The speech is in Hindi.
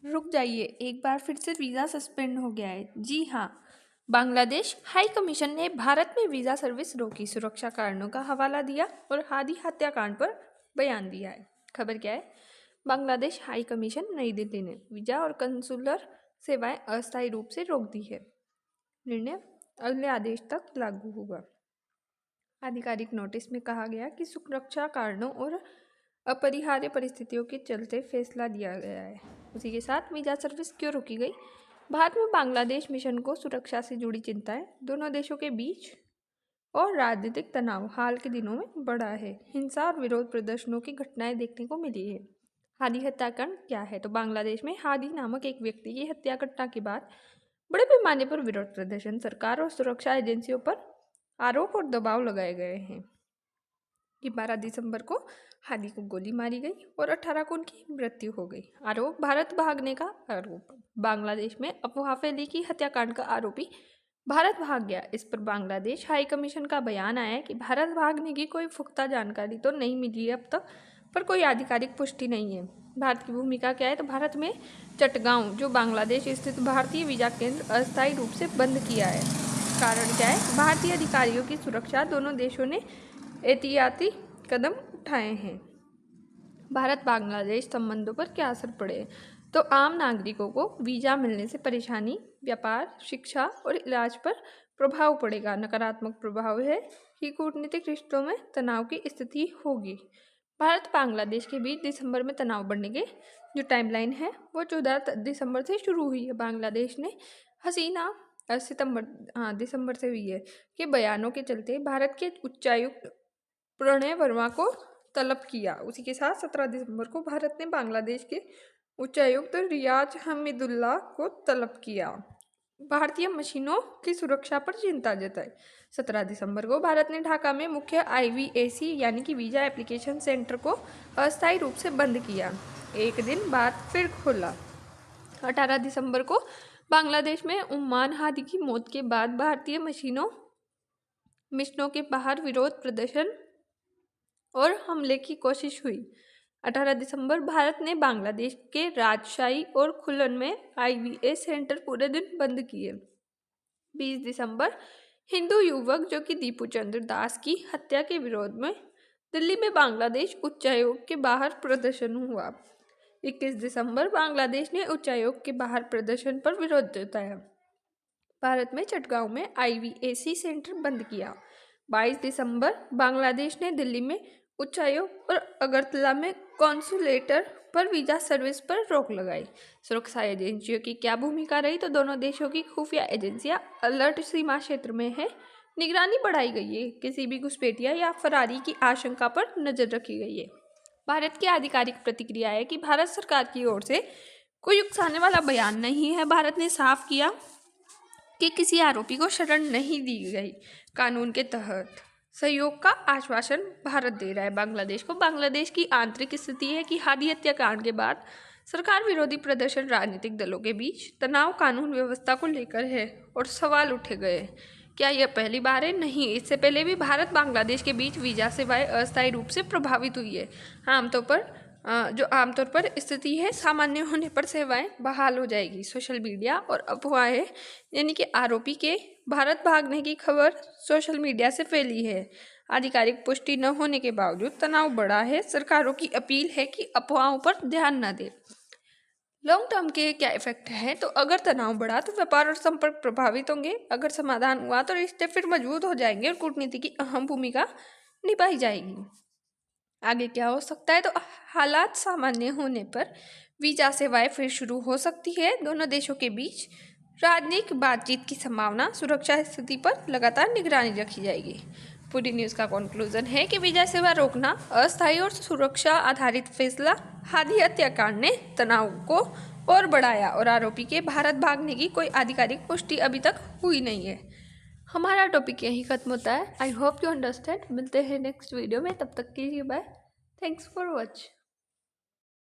रुक जाइए, एक बार फिर से वीज़ा सस्पेंड हो गया है। जी हाँ, बांग्लादेश हाई कमीशन ने भारत में वीज़ा सर्विस रोकी, सुरक्षा कारणों का हवाला दिया और हादी हत्याकांड पर बयान दिया है। खबर क्या है? बांग्लादेश हाई कमीशन नई दिल्ली ने वीज़ा और कंसुलर सेवाएं अस्थायी रूप से रोक दी है। निर्णय अगले आदेश तक लागू होगा। आधिकारिक नोटिस में कहा गया कि सुरक्षा कारणों और अपरिहार्य परिस्थितियों के चलते फैसला लिया गया है। उसी के साथ वीज़ा सर्विस क्यों रोकी गई? भारत में बांग्लादेश मिशन को सुरक्षा से जुड़ी चिंताएं दोनों देशों के बीच और राजनीतिक तनाव हाल के दिनों में बढ़ा है। हिंसा और विरोध प्रदर्शनों की घटनाएं देखने को मिली है। हादी हत्याकांड क्या है? तो बांग्लादेश में हादी नामक एक व्यक्ति की हत्या घटना के बाद बड़े पैमाने पर विरोध प्रदर्शन, सरकार और सुरक्षा एजेंसियों पर आरोप और दबाव लगाए गए हैं कि 12 दिसंबर को हादी को गोली मारी गई और 18 को उनकी मृत्यु हो गई। आरोप भारत भागने का आरोप। बांग्लादेश में अफवाह फैली कि हत्याकांड का आरोपी भारत भाग गया। इस पर बांग्लादेश हाई कमीशन का बयान आया कि भारत भागने की कोई पुख्ता जानकारी तो नहीं मिली है अब तक, पर कोई आधिकारिक पुष्टि नहीं है। भारत की भूमिका क्या है? तो भारत में चटगांव, जो बांग्लादेश स्थित भारतीय वीजा केंद्र, अस्थायी रूप से बंद किया है। कारण क्या है? भारतीय अधिकारियों की सुरक्षा। दोनों देशों ने एहतियाती कदम उठाए हैं। भारत बांग्लादेश संबंधों पर क्या असर पड़े? तो आम नागरिकों को वीज़ा मिलने से परेशानी, व्यापार, शिक्षा और इलाज पर प्रभाव पड़ेगा। नकारात्मक प्रभाव है कि कूटनीतिक रिश्तों में तनाव की स्थिति होगी। भारत बांग्लादेश के बीच दिसंबर में तनाव बढ़ने के जो टाइमलाइन है वो 14 दिसंबर से शुरू हुई है। बांग्लादेश ने हसीना दिसंबर से हुई है के बयानों के चलते भारत के उच्चायुक्त प्रणय वर्मा को तलब किया। उसी के साथ 17 दिसंबर को भारत ने बांग्लादेश के उच्चायुक्त रियाज हमीदुल्लाह को तलब किया। भारतीय मशीनों की सुरक्षा पर चिंता जताई। 17 दिसंबर को भारत ने ढाका में मुख्य IVAC यानी कि वीज़ा एप्लीकेशन सेंटर को अस्थायी रूप से बंद किया। एक दिन बाद फिर खोला। 18 दिसंबर को बांग्लादेश में उम्मान हादी की मौत के बाद भारतीय मिशनों के बाहर विरोध प्रदर्शन और हमले की कोशिश हुई। 18 दिसंबर भारत ने बांग्लादेश के राजशाही और खुलन में IVA सेंटर पूरे दिन बंद किए। 20 दिसंबर हिंदू युवक जो कि दीपू चंद्र दास की हत्या के विरोध में दिल्ली में बांग्लादेश उच्चायोग के बाहर प्रदर्शन हुआ। 21 दिसंबर बांग्लादेश ने उच्चायोग के बाहर प्रदर्शन पर विरोध जताया। भारत में चटगांव में IVAC सेंटर बंद किया। 22 दिसंबर बांग्लादेश ने दिल्ली में उच्चायोग और अगरतला में कॉन्सुलेटर पर वीज़ा सर्विस पर रोक लगाई। सुरक्षा एजेंसियों की क्या भूमिका रही? तो दोनों देशों की खुफिया एजेंसियां अलर्ट सीमा क्षेत्र में है, निगरानी बढ़ाई गई है। किसी भी घुसपैठिया या फरारी की आशंका पर नजर रखी गई है। भारत की आधिकारिक प्रतिक्रिया है कि भारत सरकार की ओर से कोई उकसाने वाला बयान नहीं है। भारत ने साफ किया कि किसी आरोपी को शरण नहीं दी गई। कानून के तहत सहयोग का आश्वासन भारत दे रहा है बांग्लादेश को। बांग्लादेश की आंतरिक स्थिति है कि हादी हत्याकांड के बाद सरकार विरोधी प्रदर्शन, राजनीतिक दलों के बीच तनाव कानून व्यवस्था को लेकर है और सवाल उठे गए। क्या यह पहली बार है? नहीं, इससे पहले भी भारत बांग्लादेश के बीच वीज़ा सेवाएं अस्थायी रूप से प्रभावित हुई है। आमतौर पर स्थिति है सामान्य होने पर सेवाएं बहाल हो जाएगी। सोशल मीडिया और अफवाहें यानी कि आरोपी के भारत भागने की खबर सोशल मीडिया से फैली है। आधिकारिक पुष्टि न होने के बावजूद तनाव बढ़ा है। सरकारों की अपील है कि अफवाहों पर ध्यान न दें। लॉन्ग टर्म के क्या इफेक्ट है? तो अगर तनाव बढ़ा तो व्यापार और संपर्क प्रभावित होंगे। अगर समाधान हुआ तो रिश्ते फिर मजबूत हो जाएंगे और कूटनीति की अहम भूमिका निभाई जाएगी। आगे क्या हो सकता है? तो हालात सामान्य होने पर वीज़ा सेवाएं फिर शुरू हो सकती है। दोनों देशों के बीच राजनीतिक बातचीत की संभावना, सुरक्षा स्थिति पर लगातार निगरानी रखी जाएगी। पूरी न्यूज़ का कंक्लूजन है कि वीज़ा सेवा रोकना अस्थायी और सुरक्षा आधारित फैसला हादी हत्याकांड ने तनाव को और बढ़ाया और आरोपी के भारत भागने की कोई आधिकारिक पुष्टि अभी तक हुई नहीं है। हमारा टॉपिक यहीं खत्म होता है। I hope you understand. मिलते हैं नेक्स्ट वीडियो में, तब तक के लिए बाय। Thanks for watch.